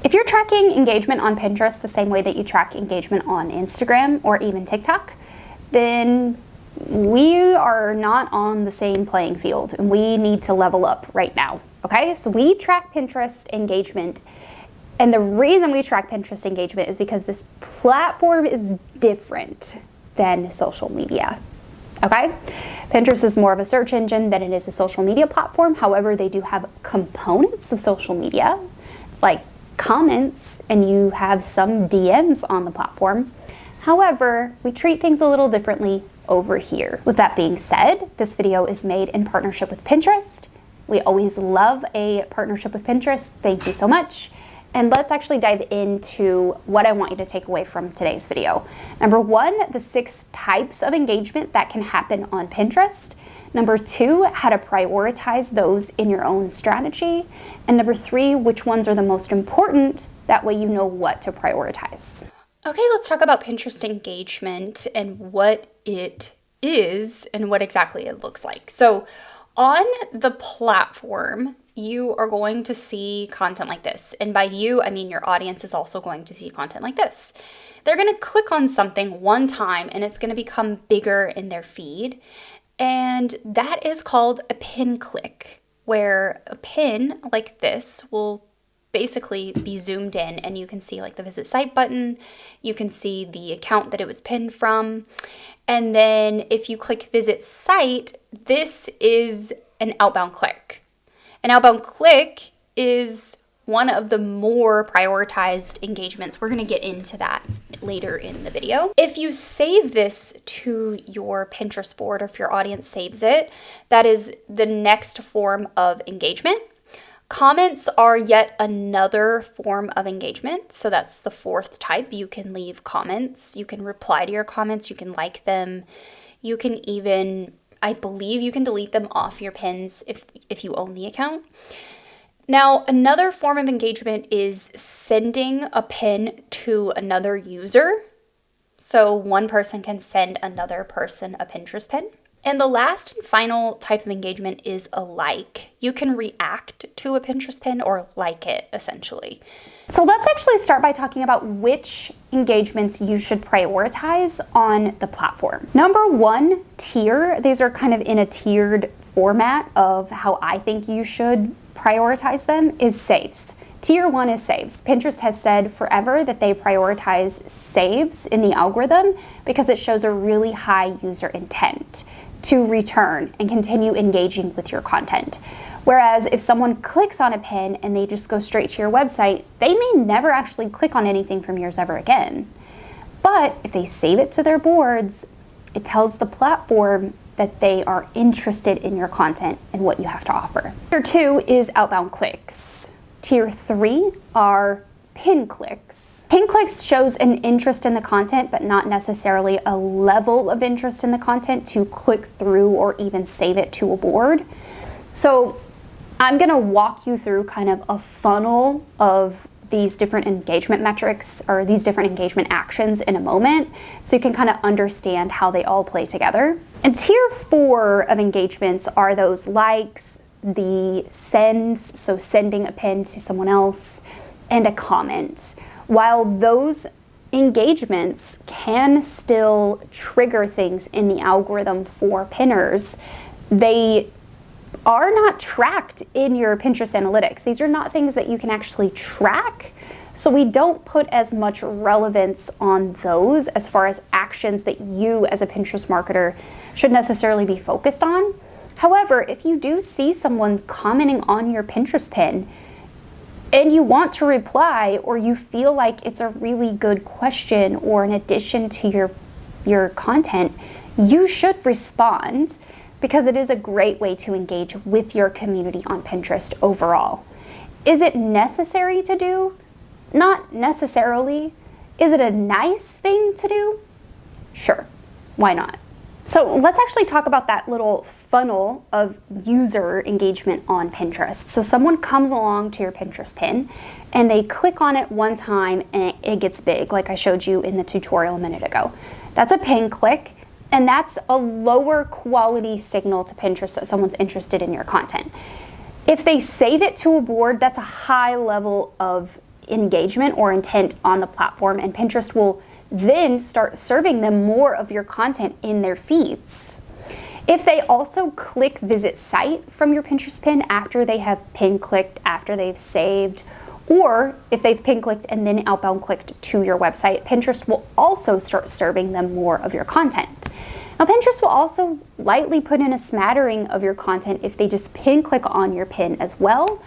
If you're tracking engagement on Pinterest the same way that you track engagement on Instagram or even TikTok, then we are not on the same playing field and we need to level up right now, okay? So we track Pinterest engagement, and the reason we track Pinterest engagement is because this platform is different than social media, okay? Pinterest is more of a search engine than it is a social media platform. However, they do have components of social media, like comments, and you have some DMs on the platform. However, we treat things a little differently over here. With that being said, this video is made in partnership with Pinterest. We always love a partnership with Pinterest. Thank you so much. And let's actually dive into what I want you to take away from today's video. Number one, the 6 types of engagement that can happen on Pinterest. Number 2, how to prioritize those in your own strategy. And number 3, which ones are the most important. That way you know what to prioritize. Okay, let's talk about Pinterest engagement and what it is and what exactly it looks like. So on the platform, you are going to see content like this. And by you, I mean your audience is also going to see content like this. They're going to click on something one time and it's going to become bigger in their feed. And that is called a pin click, where a pin like this will basically be zoomed in and you can see like the visit site button, you can see the account that it was pinned from, and then if you click visit site, this is an outbound click. An outbound click is one of the more prioritized engagements. We're going to get into that later in the video. If you save this to your Pinterest board, or if your audience saves it, that is the next form of engagement. Comments are yet another form of engagement. So that's the 4th type. You can leave comments. You can reply to your comments. You can like them. You can even, I believe you can delete them off your pins if you own the account. Now, another form of engagement is sending a pin to another user. So one person can send another person a Pinterest pin. And the last and final type of engagement is a like. You can react to a Pinterest pin or like it, essentially. So let's actually start by talking about which engagements you should prioritize on the platform. Number 1, tier. These are kind of in a tiered format of how I think you should prioritize them, is saves. Tier 1 is saves. Pinterest has said forever that they prioritize saves in the algorithm because it shows a really high user intent to return and continue engaging with your content. Whereas if someone clicks on a pin and they just go straight to your website, they may never actually click on anything from yours ever again. But if they save it to their boards, it tells the platform that they are interested in your content and what you have to offer. Tier 2 is outbound clicks. Tier 3 are pin clicks. Pin clicks shows an interest in the content, but not necessarily a level of interest in the content to click through or even save it to a board. So I'm gonna walk you through kind of a funnel of these different engagement metrics or these different engagement actions in a moment, so you can kind of understand how they all play together. And tier 4 of engagements are those likes, the sends, so sending a pin to someone else, and a comment. While those engagements can still trigger things in the algorithm for pinners, they are not tracked in your Pinterest analytics. These are not things that you can actually track, so we don't put as much relevance on those as far as actions that you as a Pinterest marketer should necessarily be focused on. However, if you do see someone commenting on your Pinterest pin and you want to reply, or you feel like it's a really good question or an addition to your content, you should respond, because it is a great way to engage with your community on Pinterest overall. Is it necessary to do? Not necessarily. Is it a nice thing to do? Sure, why not? So let's actually talk about that little funnel of user engagement on Pinterest. So someone comes along to your Pinterest pin and they click on it one time and it gets big, like I showed you in the tutorial a minute ago. That's a pin click, and that's a lower quality signal to Pinterest that someone's interested in your content. If they save it to a board, that's a high level of engagement or intent on the platform, and Pinterest will then start serving them more of your content in their feeds. If they also click visit site from your Pinterest pin after they have pin clicked, after they've saved, or if they've pin clicked and then outbound clicked to your website, Pinterest will also start serving them more of your content. Now, Pinterest will also lightly put in a smattering of your content if they just pin click on your pin as well,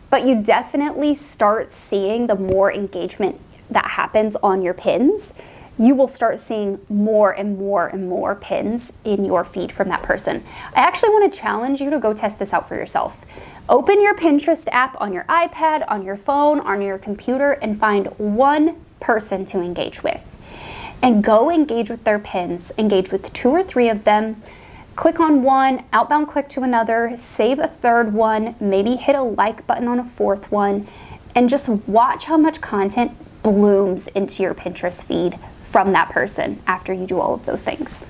but you definitely start seeing the more engagement that happens on your pins. You will start seeing more and more and more pins in your feed from that person. I actually want to challenge you to go test this out for yourself. Open your Pinterest app on your iPad, on your phone, on your computer, and find one person to engage with. And go engage with their pins. Engage with 2 or 3 of them. Click on one, outbound click to another, save a third one, maybe hit a like button on a 4th one, and just watch how much content blooms into your Pinterest feed from that person after you do all of those things.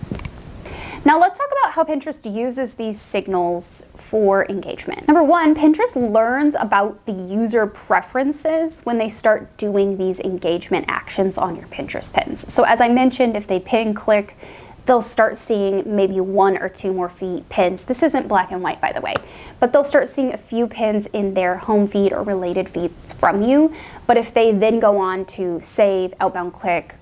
Now let's talk about how Pinterest uses these signals for engagement. Number 1, Pinterest learns about the user preferences when they start doing these engagement actions on your Pinterest pins. So as I mentioned, if they pin click, they'll start seeing maybe 1 or 2 more pins. This isn't black and white, by the way, but they'll start seeing a few pins in their home feed or related feeds from you. But if they then go on to save, outbound click,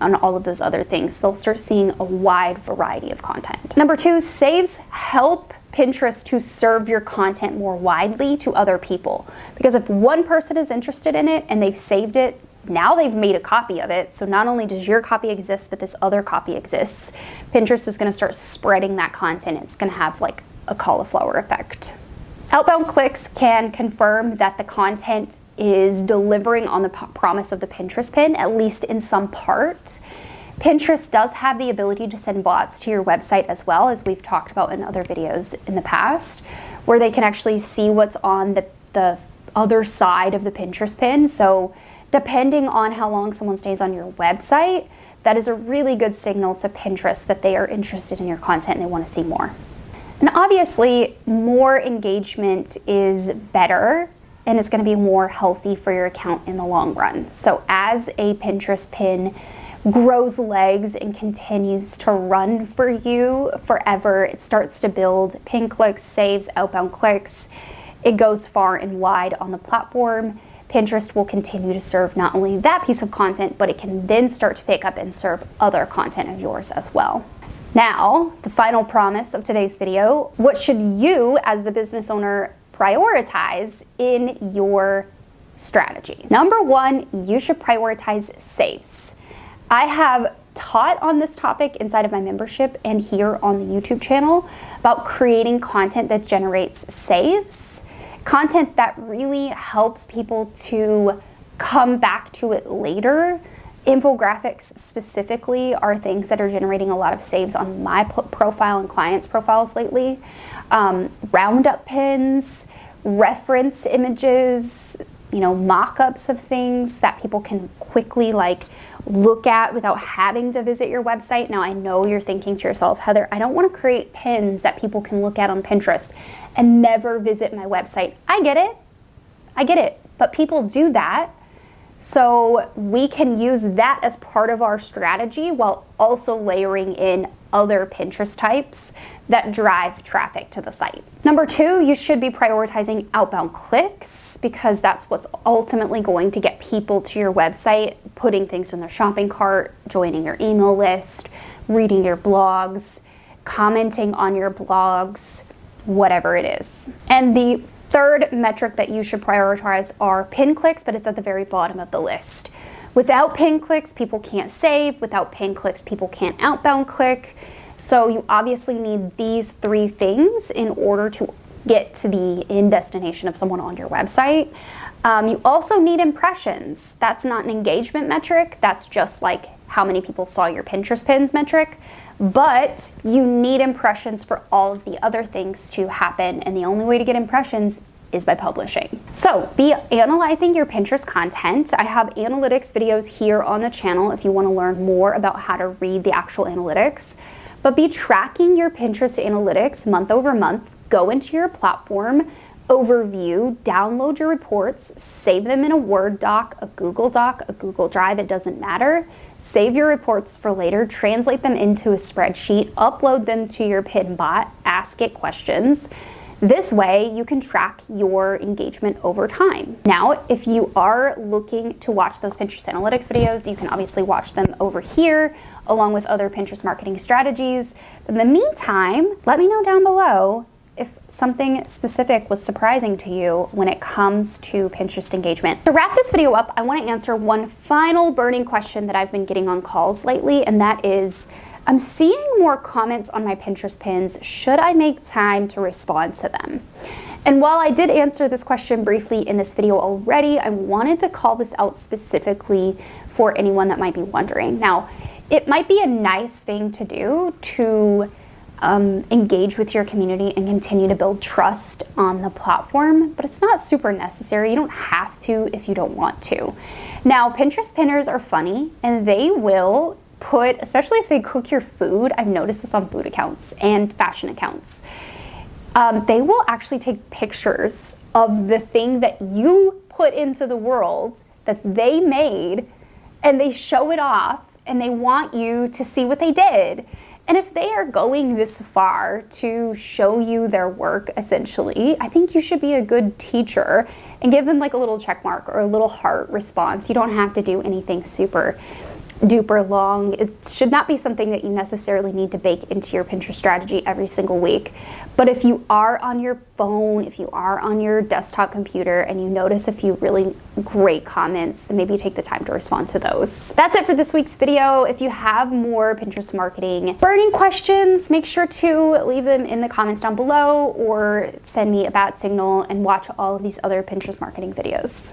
on all of those other things, they'll start seeing a wide variety of content. Number 2, saves help Pinterest to serve your content more widely to other people. Because if one person is interested in it and they've saved it, now they've made a copy of it. So not only does your copy exist, but this other copy exists. Pinterest is going to start spreading that content. It's going to have like a cauliflower effect. Outbound clicks can confirm that the content is delivering on the promise of the Pinterest pin, at least in some part. Pinterest does have the ability to send bots to your website as well, as we've talked about in other videos in the past, where they can actually see what's on the other side of the Pinterest pin. So depending on how long someone stays on your website, that is a really good signal to Pinterest that they are interested in your content and they want to see more. And obviously, more engagement is better, and it's going to be more healthy for your account in the long run. So as a Pinterest pin grows legs and continues to run for you forever, it starts to build pin clicks, saves, outbound clicks. It goes far and wide on the platform. Pinterest will continue to serve not only that piece of content, but it can then start to pick up and serve other content of yours as well. Now, the final promise of today's video: what should you as the business owner prioritize in your strategy? Number 1, you should prioritize saves. I have taught on this topic inside of my membership and here on the YouTube channel about creating content that generates saves, content that really helps people to come back to it later. Infographics specifically are things that are generating a lot of saves on my profile and clients' profiles lately. Roundup pins, reference images, mock-ups of things that people can quickly look at without having to visit your website. Now, I know you're thinking to yourself, Heather, I don't want to create pins that people can look at on Pinterest and never visit my website. I get it, but people do that. So we can use that as part of our strategy while also layering in other Pinterest types that drive traffic to the site. Number 2, you should be prioritizing outbound clicks, because that's what's ultimately going to get people to your website, putting things in their shopping cart, joining your email list, reading your blogs, commenting on your blogs, whatever it is. And the 3rd metric that you should prioritize are pin clicks, but it's at the very bottom of the list. Without pin clicks, people can't save. Without pin clicks, people can't outbound click. So you obviously need these 3 things in order to get to the end destination of someone on your website. You also need impressions. That's not an engagement metric. That's just like how many people saw your Pinterest pins metric. But you need impressions for all of the other things to happen, and the only way to get impressions is by publishing. So be analyzing your Pinterest content. I have analytics videos here on the channel if you want to learn more about how to read the actual analytics. But be tracking your Pinterest analytics month over month. Go into your platform, overview, download your reports, save them in a Word doc, a Google Doc, a Google Drive, it doesn't matter. Save your reports for later, translate them into a spreadsheet, upload them to your Pin bot, ask it questions. This way you can track your engagement over time. Now, if you are looking to watch those Pinterest analytics videos, you can obviously watch them over here along with other Pinterest marketing strategies. In the meantime, let me know down below if something specific was surprising to you when it comes to Pinterest engagement. To wrap this video up, I want to answer one final burning question that I've been getting on calls lately, and that is, I'm seeing more comments on my Pinterest pins. Should I make time to respond to them? And while I did answer this question briefly in this video already, I wanted to call this out specifically for anyone that might be wondering. Now, it might be a nice thing to do to engage with your community and continue to build trust on the platform, but it's not super necessary. You don't have to if you don't want to. Now, Pinterest pinners are funny, and they will put, especially if they cook your food, I've noticed this on food accounts and fashion accounts, they will actually take pictures of the thing that you put into the world that they made, and they show it off, and they want you to see what they did. And if they are going this far to show you their work, essentially, I think you should be a good teacher and give them like a little check mark or a little heart response. You don't have to do anything super duper long. It should not be something that you necessarily need to bake into your Pinterest strategy every single week. But if you are on your phone, if you are on your desktop computer and you notice a few really great comments, then maybe take the time to respond to those. That's it for this week's video. If you have more Pinterest marketing burning questions, make sure to leave them in the comments down below or send me a bat signal and watch all of these other Pinterest marketing videos.